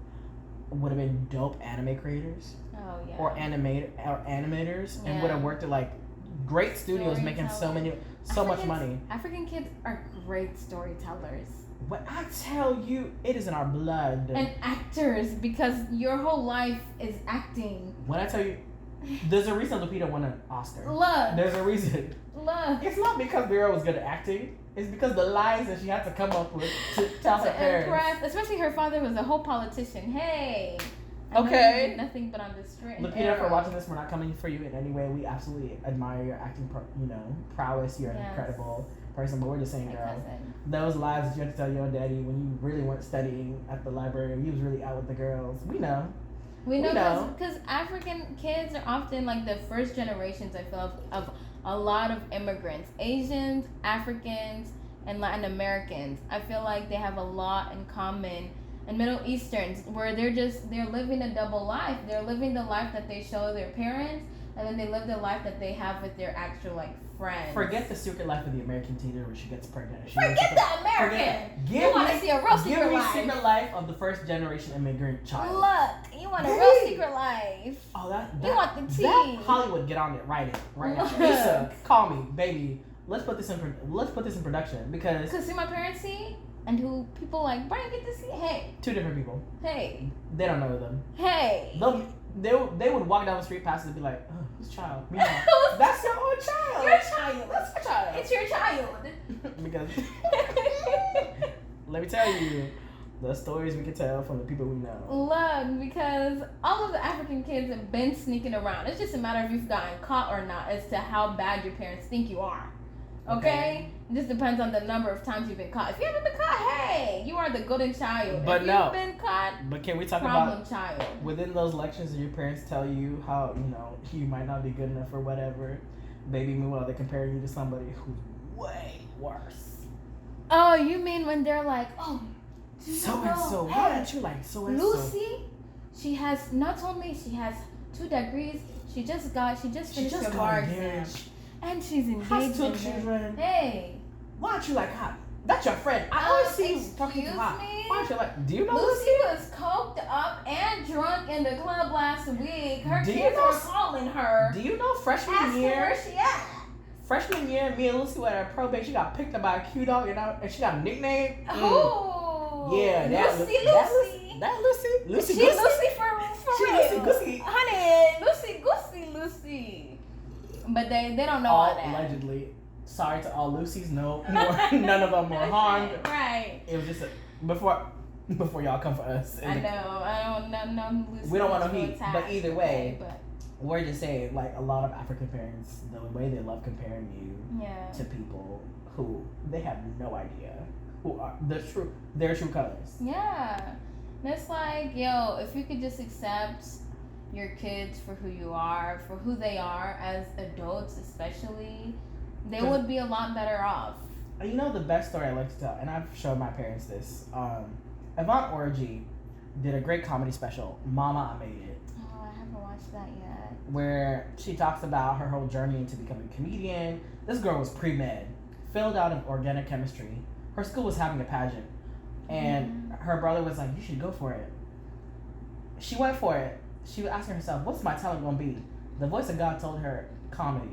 would have been dope anime creators? Oh yeah. Or animators and would have worked at great studios making so much money. African kids are great storytellers. What I tell you, it is in our blood. And actors, because your whole life is acting. When I tell you, there's a reason Lupita won an Oscar. Love. There's a reason. Love. It's not because Vera was good at acting. It's because the lies that she had to come up with to tell her parents. Impress, especially her father was a whole politician. Hey, Okay. Nothing but on the straight. Lupita, for watching this, we're not coming for you in any way. We absolutely admire your acting, prowess. You're an incredible person, but we're just saying, girl, those lies that you had to tell your daddy when you really weren't studying at the library, you was really out with the girls. We know. We know because African kids are often like the first generations, I feel, of a lot of immigrants. Asians, Africans, and Latin Americans. I feel like they have a lot in common. And Middle Easterns, where they're living a double life. They're living the life that they show their parents, and then they live the life that they have with their actual friends. Forget the secret life of the American teenager when she gets pregnant. Forget the American. You want to see a real secret life. Give me secret life of the first generation immigrant child. Look, you want a real secret life. Oh, that you want the tea. That Hollywood, get on it right now. Lisa, call me, baby. Let's put this in production because see my parents see. And who people like, Brian, get to see. Hey. 2 different people. Hey. They don't know them. Hey. They would walk down the street past and be like, oh, whose child? That's your own child. Your child. That's your child. It's your child. Because let me tell you, the stories we can tell from the people we know. Look, because all of the African kids have been sneaking around. It's just a matter of if you've gotten caught or not as to how bad your parents think you are. Okay? It just depends on the number of times you've been caught. If you haven't been caught, hey, you are the golden child. But if you've been caught, but can we talk problem about child. Within those lectures, your parents tell you how you might not be good enough or whatever. Baby, meanwhile they're comparing you to somebody who's way worse. Oh, you mean when they're like, oh, so and so? Why aren't you like so and so? Lucy, she has not only she has 2 degrees. She just finished her bar exam. And she's engaged. Has 2 children. Hey. Why aren't you like her? That's your friend. I always see you talking to her. Why aren't you like? Do you know Lucy was coked up and drunk in the club last week. Her kids were calling her. Do you know freshman year? Where she at? Freshman year, me and Lucy were at probate. She got picked up by a cute dog, and she got a nickname. Oh. Yeah, Lucy. That Lucy. Lucy She Goosey. Lucy for she real. Lucy Goosey. Honey, Lucy. But they don't know all that. Allegedly. Sorry to all Lucys. No, none of them were harmed. Right. It was just before y'all come for us. I don't know. We don't want no heat. But either way, we're just saying, like, a lot of African parents, the way they love comparing you to people who they have no idea who are their true colors. Yeah. And it's like, yo, if you could just accept your kids for who you are, for who they are as adults especially, they would be a lot better off. You know the best story I like to tell, and I've showed my parents this, Yvonne Orji did a great comedy special, Mama, I Made It. Oh, I haven't watched that yet. Where she talks about her whole journey into becoming a comedian. This girl was pre-med, filled out of organic chemistry. Her school was having a pageant, and her brother was like, you should go for it. She went for it. She was asking herself, what's my talent going to be? The voice of God told her comedy.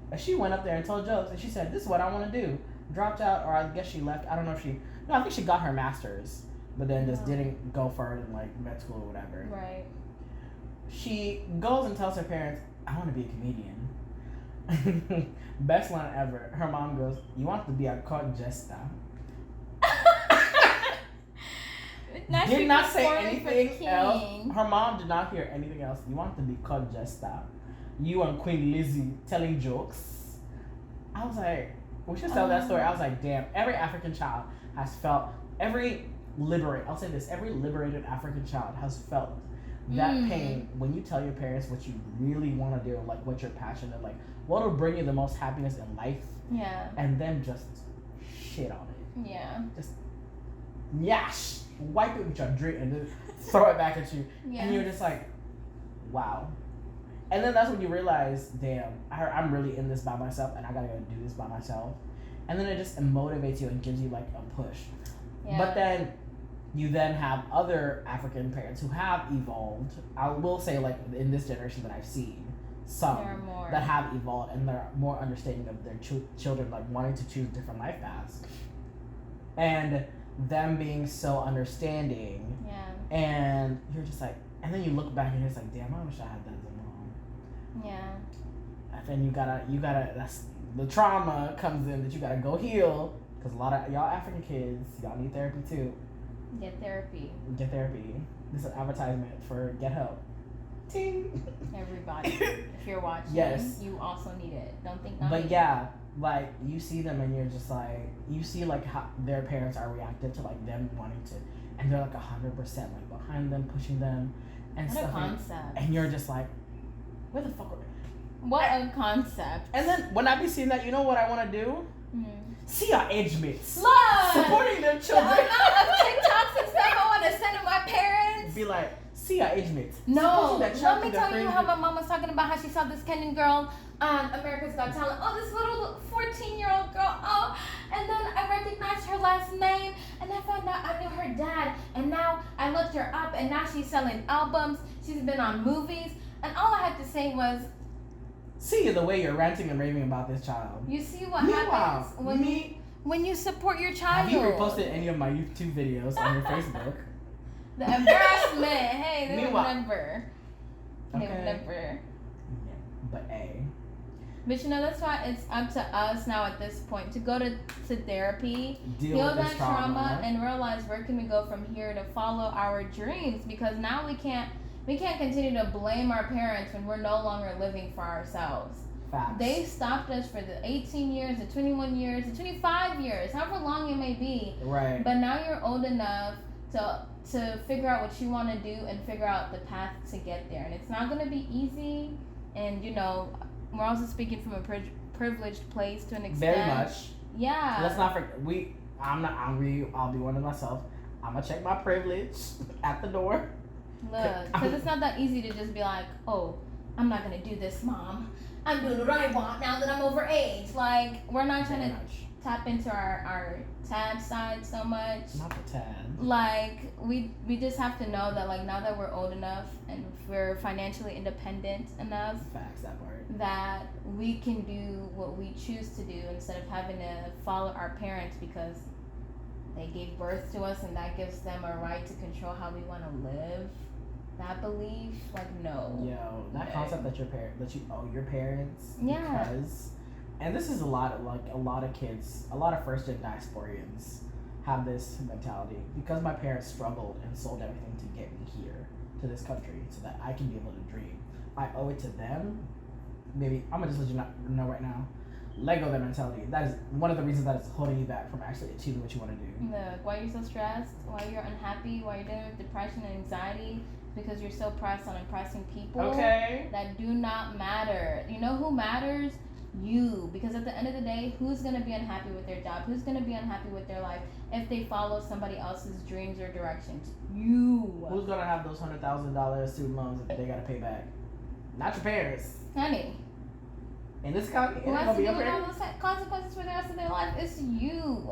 And she went up there and told jokes. And she said, this is what I want to do. Dropped out, or I guess she left. I don't know if I think she got her master's. But then just didn't go further in like med school or whatever. Right. She goes and tells her parents, I want to be a comedian. Best line ever. Her mom goes, you want to be a court jester. Did not say anything else. Her mom did not hear anything else. You want to be called Jester. You and Queen Lizzie telling jokes. I was like, we should tell that story. I was like, damn, every African child has felt, every liberated African child has felt that pain when you tell your parents what you really want to do, like what you're passionate, like what will bring you the most happiness in life. Yeah. And then just shit on it. Yeah. Just yash. Wipe it with your drink and then throw it back at you. Yeah. And you're just like, wow. And then that's when you realize, damn, I'm really in this by myself and I gotta go do this by myself. And then it just motivates you and gives you like a push. Yeah. But then you then have other African parents who have evolved. I will say, like, in this generation that I've seen, some that have evolved and they're more understanding of their children, like wanting to choose different life paths. And them being so understanding, and you're just like, and then you look back and you're just like, damn, I wish I had that as a mom. Yeah. And then you gotta, that's the trauma comes in that you gotta go heal, because a lot of y'all African kids, y'all need therapy too. Get therapy. Get therapy. This is an advertisement for Get Help. Ting. Everybody, if you're watching, yes, you also need it. Don't think not. But yeah, like you see them and you're just like, you see like how their parents are reacting to like them wanting to, and they're like 100% like behind them, pushing them, and what stuff. A concept. And you're just like, where the fuck are they? What a concept. And then when I be seeing that, you know what I want to do? See our age mates. Look! Supporting their children. The amount of TikToks and stuff I want to send to my parents. Be like, see our age mates. No, let me tell you how my mom was talking about how she saw this Kenyan girl on America's Got Talent. Oh, this little 14-year-old girl. Oh, and then I recognized her last name, and I found out I knew her dad. And now I looked her up, and now she's selling albums. She's been on movies, and all I had to say was, see the way you're ranting and raving about this child. You see what happens when you support your child. Have you reposted any of my YouTube videos on your Facebook? The embarrassment. Hey, they would never. Okay. They would never. Yeah, but A. But you know, that's why it's up to us now at this point to go to therapy, heal that trauma, and realize where can we go from here to follow our dreams. Because now we can't continue to blame our parents when we're no longer living for ourselves. Facts. They stopped us for the 18 years, the 21 years, the 25 years, however long it may be. Right. But now you're old enough to figure out what you want to do and figure out the path to get there. And it's not going to be easy. And, you know, we're also speaking from a privileged place to an extent. Very much. Yeah. Let's not forget, I'll be one of myself. I'm going to check my privilege at the door. Look, because it's not that easy to just be like, oh, I'm not going to do this, Mom. I'm doing what I want now that I'm over age. Like, we're not trying to tap into our tad side so much. Not the tad. Like, we just have to know that, like, now that we're old enough and we're financially independent enough. Facts, that part. That we can do what we choose to do instead of having to follow our parents because they gave birth to us and that gives them a right to control how we want to live. That belief, like, no. Yo, that concept that you owe your parents. Yeah. Because, and this is a lot of kids, a lot of first-gen diasporians have this mentality. Because my parents struggled and sold everything to get me here to this country so that I can be able to dream. I owe it to them. Maybe I'm gonna just let you know right now. Let go of that mentality. That is one of the reasons that it's holding you back from actually achieving what you want to do. Look, why you're so stressed, why you're unhappy, why you're dealing with depression and anxiety, because you're so pressed on impressing people that do not matter. You know who matters? You. Because at the end of the day, who's going to be unhappy with their job? Who's going to be unhappy with their life if they follow somebody else's dreams or directions? You. Who's going to have those $100,000 student loans that they got to pay back? Not your parents. Honey. In this economy, who has to deal with all those consequences for the rest of their life? It's you.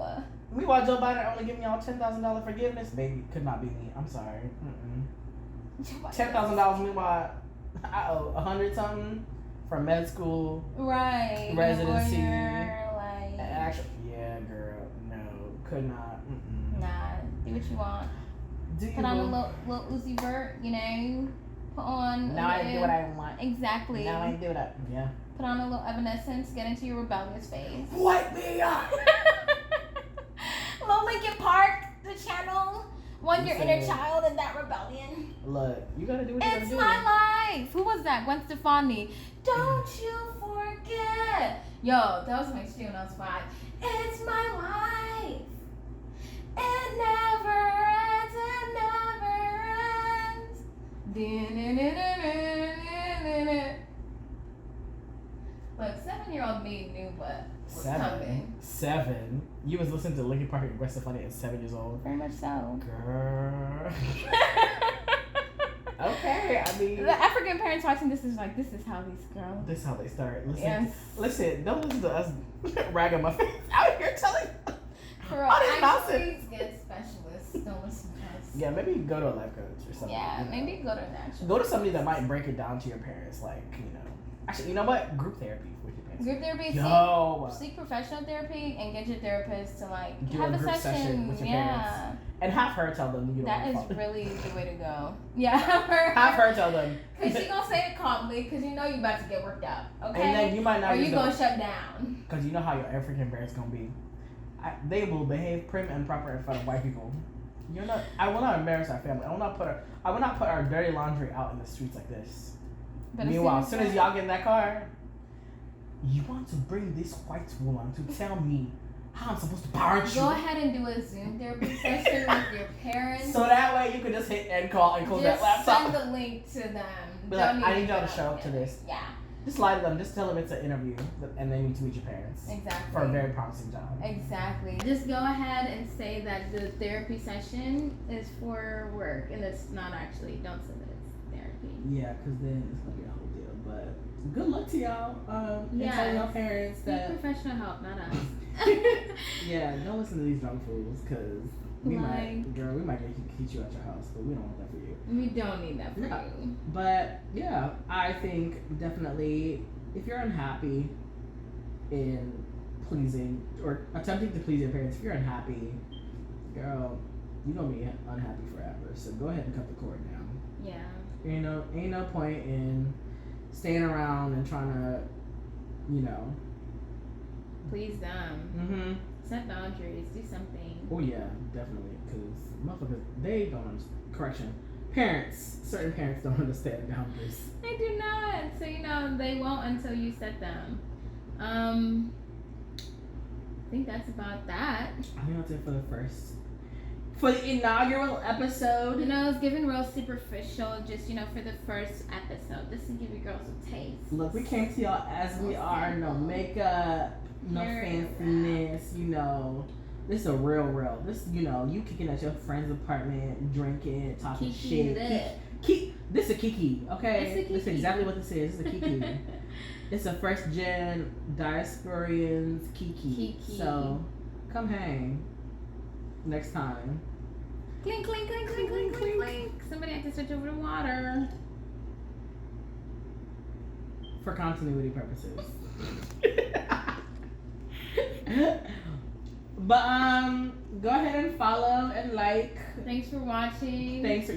Meanwhile, Joe Biden only giving y'all $10,000 forgiveness. Baby, could not be me. I'm sorry. $10,000. Meanwhile, I owe 100 something for med school, right? Residency. Lawyer, like. Actually, yeah, girl, no, could not. Nah, do what you want. Put on a little Uzi Vert, you know. Put on. Now I do what I want. Exactly. Now I do that. Yeah. Put on a little Evanescence. Get into your rebellious phase. Wipe me up. Little Linkin Park, the channel. Your inner child in that rebellion. Look, you gotta do what you gotta do. It's my life. Who was that? Gwen Stefani. Don't you forget. Yo, that was my shit when I was 5. It's my life. It never ends. It never ends. Look, 7-year-old me knew what was coming. 7? You was listening to Linkin Park and Gwen Stefani at 7 years old? Very much so. Girl. Okay, I mean... The African parents watching this is like, this is how these girls... This is how they start. Listen, yes. Listen, don't listen to us ragamuffins out here telling... Girl, actually get specialists. Don't listen to us. Yeah, maybe go to a life coach or something. Yeah, maybe go to an actual... Go to somebody that might break it down to your parents, like, you know... Actually, you know what? Group therapy with your parents. Group therapy. Seek professional therapy and get your therapist to like do have a group session with your parents. And have her tell them you don't. That is really the way to go. Yeah, have her tell them. Cause she gonna say it calmly, cause you know you about to get worked out. Okay. And then you might not. Or you gonna shut down. Cause you know how your African parents gonna be. They will behave prim and proper in front of white people. I will not embarrass our family. I will not put our dirty laundry out in the streets like this. But meanwhile, as soon as y'all get in that car, you want to bring this white woman to tell me how I'm supposed to parent you. Go ahead and do a Zoom therapy session with your parents. So that way you can just hit end call and close that laptop. Send the link to them. Be like, I need y'all to show up to this. Yeah. Just lie to them. Just tell them it's an interview and they need to meet your parents. Exactly. For a very promising job. Exactly. Just go ahead and say that the therapy session is for work and it's not actually. Don't say that it's therapy. Yeah, because then it's going to be a whole deal. But good luck to y'all. And tell your parents that. Seek professional help, not us. Yeah, don't listen to these drunk fools because we might get you out your house, but we don't want that for you. We don't need that for you. But yeah, I think definitely if you're unhappy in pleasing or attempting to please your parents, if you're unhappy, girl, you're gonna be unhappy forever. So go ahead and cut the cord down. Yeah. Ain't no point in staying around and trying to, please them. Mm-hmm. Set boundaries. Do something. Oh yeah, definitely. Because motherfuckers, they don't understand. Correction. Parents. Certain parents don't understand boundaries. They do not. So they won't until you set them. I think that's about that. I think that's it for the inaugural episode. It's giving real superficial. Just for the first episode, just to give you girls a taste. Look, we came to y'all as we are. No makeup. No fanciness, This is a real. This, you kicking at your friend's apartment, drinking, talking Kiki shit. This is a Kiki, okay? This is exactly what this is. It's a Kiki. It's a first gen diasporians Kiki. So, come hang next time. Clink, clink, clink, clink, clink, clink, clink. Somebody had to switch over to water. For continuity purposes. But go ahead and follow and like. Thanks for watching. Thanks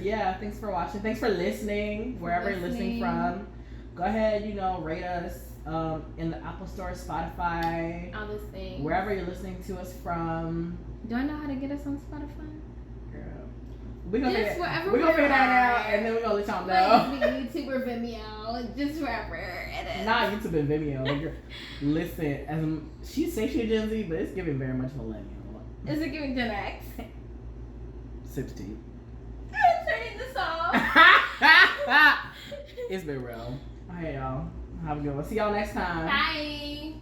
for watching. Thanks for listening wherever you're listening from. Go ahead, rate us in the Apple Store, Spotify, all those things. Wherever you're listening to us from. Do I know how to get us on Spotify? We're gonna figure that out, and then we're gonna let y'all know. Like YouTube or Vimeo, just wherever it is. Not YouTube and Vimeo. Listen, she says she's Gen Z, but it's giving very much millennial. Is it giving Gen X? 16. I'm turning this off. It's been real. Hey y'all, have a good one. See y'all next time. Bye.